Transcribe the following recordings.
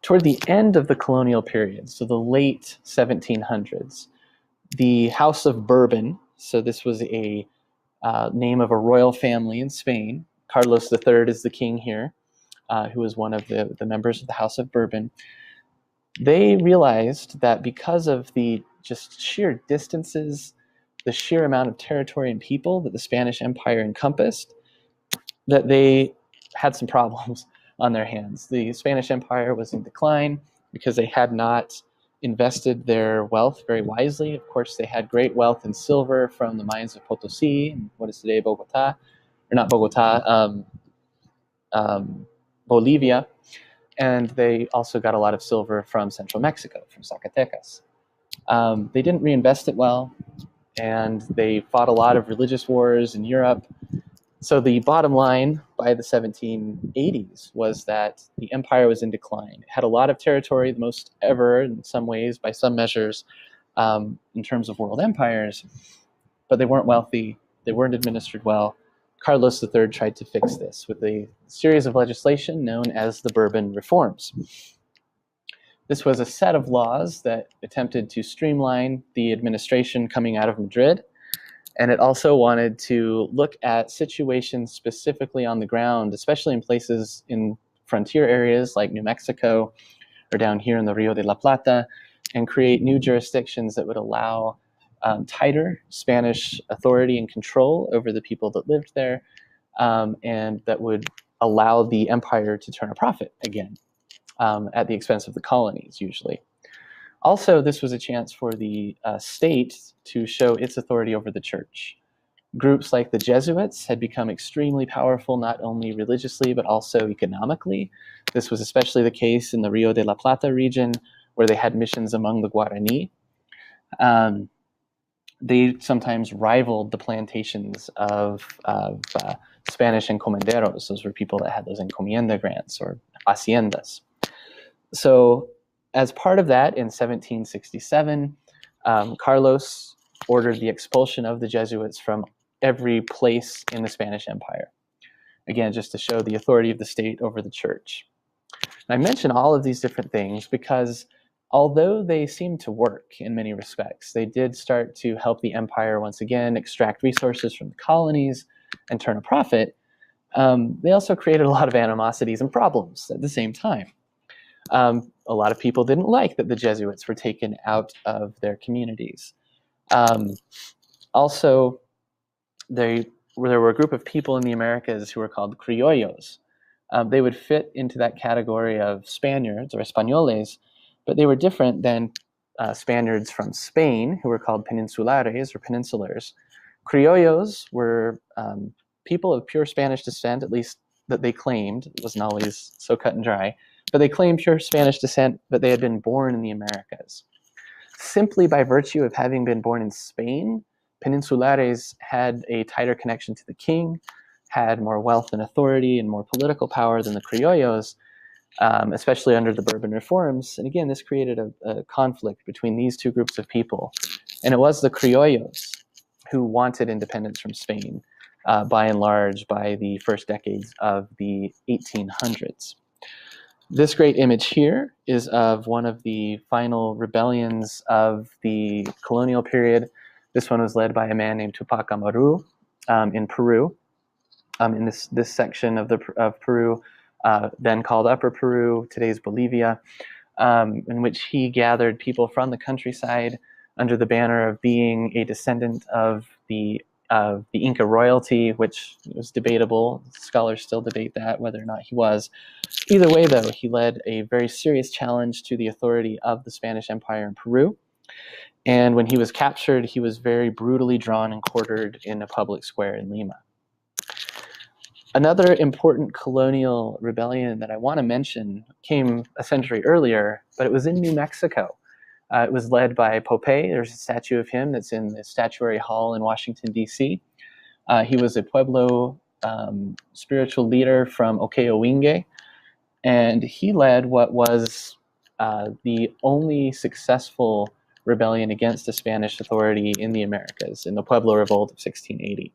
toward the end of the colonial period, so the late 1700s, the House of Bourbon, so this was a name of a royal family in Spain. Carlos III is the king here, who was one of the members of the House of Bourbon. They realized that because of the just sheer distances, the sheer amount of territory and people that the Spanish Empire encompassed, that they had some problems on their hands. The Spanish Empire was in decline because they had not invested their wealth very wisely. Of course, they had great wealth in silver from the mines of Potosí, what is today Bogota, or not Bogota, Bolivia. And they also got a lot of silver from central Mexico, from Zacatecas. They didn't reinvest it well, and they fought a lot of religious wars in Europe. So the bottom line by the 1780s was that the empire was in decline. It had a lot of territory, the most ever in some ways, by some measures, in terms of world empires, but they weren't wealthy, they weren't administered well. Carlos III tried to fix this with a series of legislation known as the Bourbon Reforms. This was a set of laws that attempted to streamline the administration coming out of Madrid, and it also wanted to look at situations specifically on the ground, especially in places in frontier areas like New Mexico or down here in the Rio de la Plata, and create new jurisdictions that would allow tighter Spanish authority and control over the people that lived there, and that would allow the empire to turn a profit again, at the expense of the colonies usually. Also, this was a chance for the state to show its authority over the church. Groups like the Jesuits had become extremely powerful, not only religiously, but also economically. This was especially the case in the Rio de la Plata region, where they had missions among the Guarani. They sometimes rivaled the plantations of Spanish encomenderos. Those were people that had those encomienda grants or haciendas. So as part of that, in 1767, Carlos ordered the expulsion of the Jesuits from every place in the Spanish Empire. Again, just to show the authority of the state over the church. And I mention all of these different things because although they seemed to work in many respects, they did start to help the empire once again extract resources from the colonies and turn a profit. They also created a lot of animosities and problems at the same time. A lot of people didn't like that the Jesuits were taken out of their communities. Also, there were a group of people in the Americas who were called criollos. They would fit into that category of Spaniards or españoles, but they were different than Spaniards from Spain, who were called peninsulares or peninsulars. Criollos were people of pure Spanish descent, at least that they claimed. It wasn't always so cut and dry. But they claimed pure Spanish descent, but they had been born in the Americas. Simply by virtue of having been born in Spain, peninsulares had a tighter connection to the king, had more wealth and authority and more political power than the criollos, especially under the Bourbon Reforms. And again, this created a conflict between these two groups of people. And it was the criollos who wanted independence from Spain, by and large, by the first decades of the 1800s. This great image here is of one of the final rebellions of the colonial period. This one was led by a man named Tupac Amaru in Peru, in this section of Peru, then called Upper Peru, today's Bolivia, in which he gathered people from the countryside under the banner of being a descendant of the Inca royalty, which was debatable. Scholars still debate that, whether or not he was. Either way, though, he led a very serious challenge to the authority of the Spanish Empire in Peru. And when he was captured, he was very brutally drawn and quartered in a public square in Lima. Another important colonial rebellion that I want to mention came a century earlier, but it was in New Mexico. It was led by Popeye. There's a statue of him that's in the Statuary Hall in Washington, D.C. He was a Pueblo spiritual leader from Okeowinge, and he led what was the only successful rebellion against the Spanish authority in the Americas, in the Pueblo Revolt of 1680.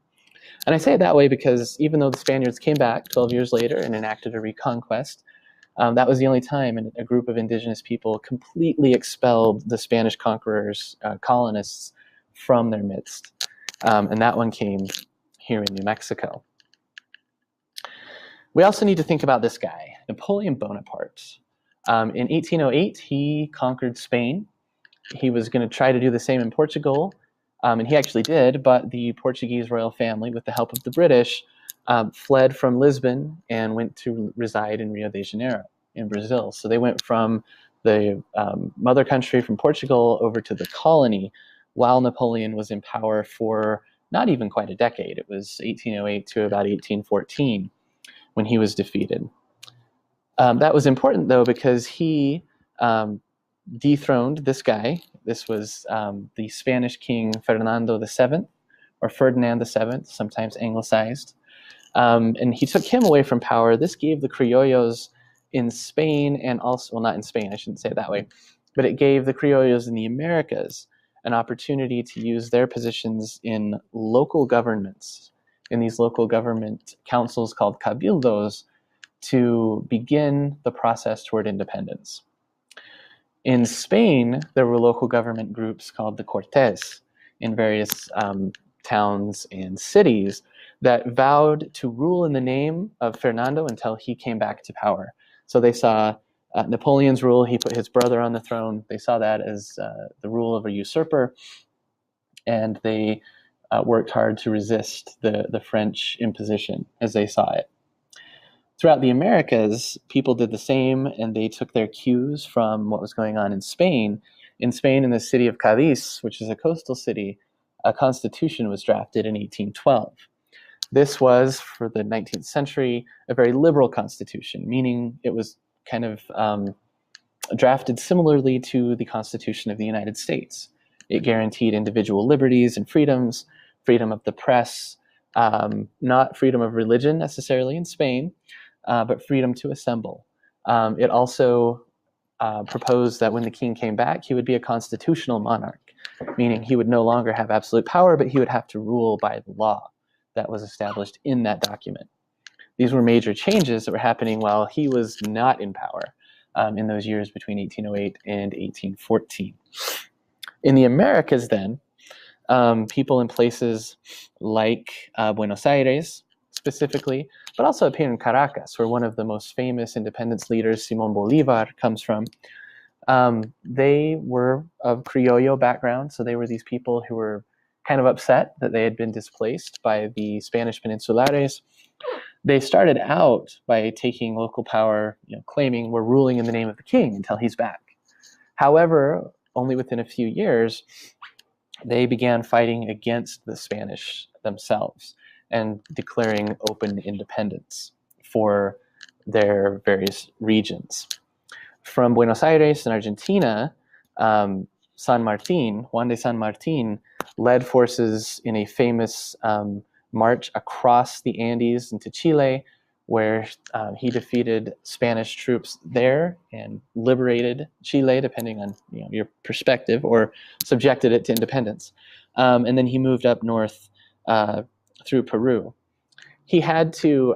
And I say it that way because even though the Spaniards came back 12 years later and enacted a reconquest, That was the only time a group of indigenous people completely expelled the Spanish conquerors, colonists, from their midst. And that one came here in New Mexico. We also need to think about this guy, Napoleon Bonaparte. In 1808, he conquered Spain. He was going to try to do the same in Portugal, and he actually did, but the Portuguese royal family, with the help of the British, fled from Lisbon and went to reside in Rio de Janeiro in Brazil. So they went from the mother country, from Portugal, over to the colony, while Napoleon was in power for not even quite a decade. It was 1808 to about 1814 when he was defeated. That was important, though, because he dethroned this guy. This was the Spanish king Fernando VII, or Ferdinand VII, sometimes anglicized. And he took him away from power. This gave the criollos in Spain, and also, well, not in Spain, I shouldn't say it that way, but it gave the criollos in the Americas an opportunity to use their positions in local governments, in these local government councils called cabildos, to begin the process toward independence. In Spain, there were local government groups called the Cortes in various towns and cities that vowed to rule in the name of Fernando until he came back to power. So they saw Napoleon's rule. He put his brother on the throne. They saw that as the rule of a usurper, and they worked hard to resist the French imposition as they saw it. Throughout the Americas, people did the same, and they took their cues from what was going on in Spain. In Spain, in the city of Cadiz, which is a coastal city, a constitution was drafted in 1812. This was, for the 19th century, a very liberal constitution, meaning it was kind of drafted similarly to the Constitution of the United States. It guaranteed individual liberties and freedoms, freedom of the press, not freedom of religion necessarily in Spain, but freedom to assemble. It also proposed that when the king came back, he would be a constitutional monarch, meaning he would no longer have absolute power, but he would have to rule by the law that was established in that document. These were major changes that were happening while he was not in power in those years between 1808 and 1814. In the Americas, then, people in places like Buenos Aires, specifically, but also up here in Caracas, where one of the most famous independence leaders, Simón Bolívar, comes from. They were of Criollo background, so they were these people who were kind of upset that they had been displaced by the Spanish Peninsulares. They started out by taking local power, claiming we're ruling in the name of the king until he's back. However, only within a few years, they began fighting against the Spanish themselves and declaring open independence for their various regions. From Buenos Aires in Argentina, Juan de San Martin, led forces in a famous march across the Andes into Chile, where he defeated Spanish troops there and liberated Chile, depending on your perspective, or subjected it to independence. And then he moved up north through Peru. He had to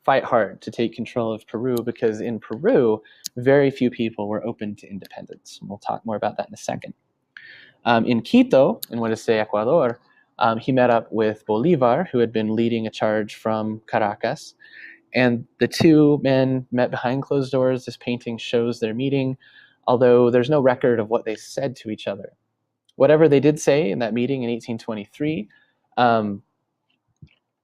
fight hard to take control of Peru, because in Peru, very few people were open to independence. And we'll talk more about that in a second. In Quito, in what is, say, Ecuador, he met up with Bolívar, who had been leading a charge from Caracas. And the two men met behind closed doors. This painting shows their meeting, although there's no record of what they said to each other. Whatever they did say in that meeting in 1823,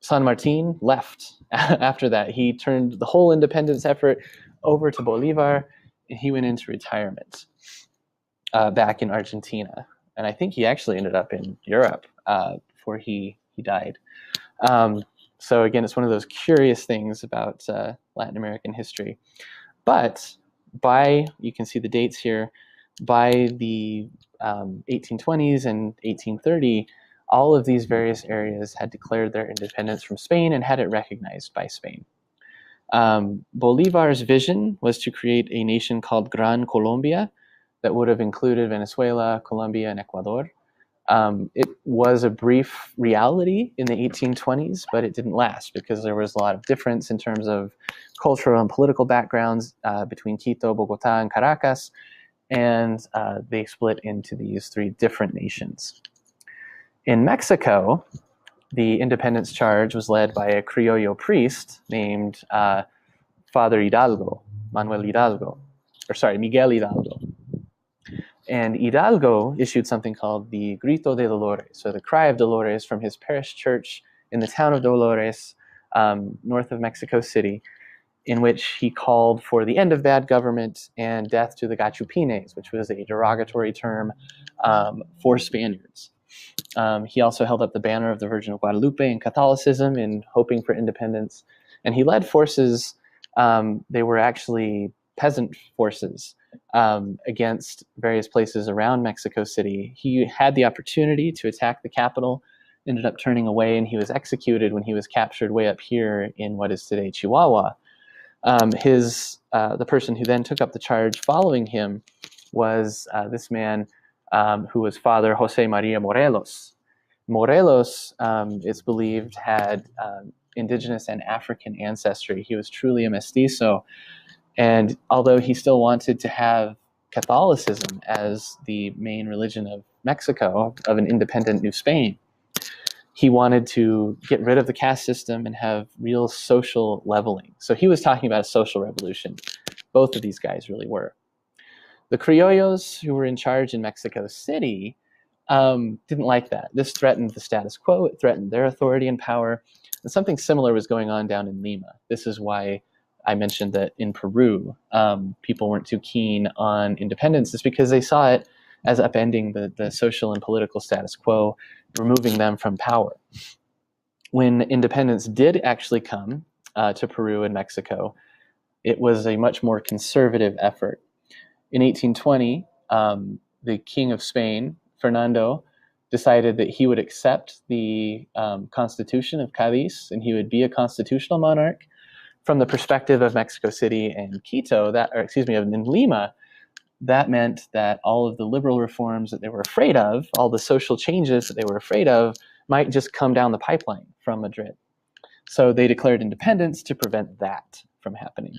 San Martin left after that. He turned the whole independence effort over to Bolívar, and he went into retirement back in Argentina. And I think he actually ended up in Europe before he died. So again, it's one of those curious things about Latin American history. But you can see the dates here, by the 1820s and 1830, all of these various areas had declared their independence from Spain and had it recognized by Spain. Bolívar's vision was to create a nation called Gran Colombia that would have included Venezuela, Colombia, and Ecuador. It was a brief reality in the 1820s, but it didn't last because there was a lot of difference in terms of cultural and political backgrounds between Quito, Bogota, and Caracas, and they split into these three different nations. In Mexico, the independence charge was led by a Criollo priest named Father Hidalgo, Miguel Hidalgo. And Hidalgo issued something called the Grito de Dolores, so the Cry of Dolores, from his parish church in the town of Dolores, north of Mexico City, in which he called for the end of bad government and death to the Gachupines, which was a derogatory term for Spaniards. He also held up the banner of the Virgin of Guadalupe in Catholicism in hoping for independence. And he led forces, they were actually peasant forces, against various places around Mexico City. He had the opportunity to attack the capital, ended up turning away, and he was executed when he was captured way up here in what is today Chihuahua. The person who then took up the charge following him was this man who was Father Jose Maria Morelos. Morelos, it's believed, had indigenous and African ancestry. He was truly a mestizo. And although he still wanted to have Catholicism as the main religion of Mexico, of an independent New Spain, he wanted to get rid of the caste system and have real social leveling. So he was talking about a social revolution. Both of these guys really were. The Criollos, who were in charge in Mexico City, didn't like that. This threatened the status quo. It threatened their authority and power. And something similar was going on down in Lima. This is why I mentioned that in Peru, people weren't too keen on independence. It's because they saw it as upending the social and political status quo, removing them from power. When independence did actually come to Peru and Mexico, it was a much more conservative effort. In 1820, the King of Spain, Fernando, decided that he would accept the Constitution of Cadiz, and he would be a constitutional monarch. From the perspective of Mexico City and Quito, in Lima, that meant that all of the liberal reforms that they were afraid of, all the social changes that they were afraid of, might just come down the pipeline from Madrid. So they declared independence to prevent that from happening.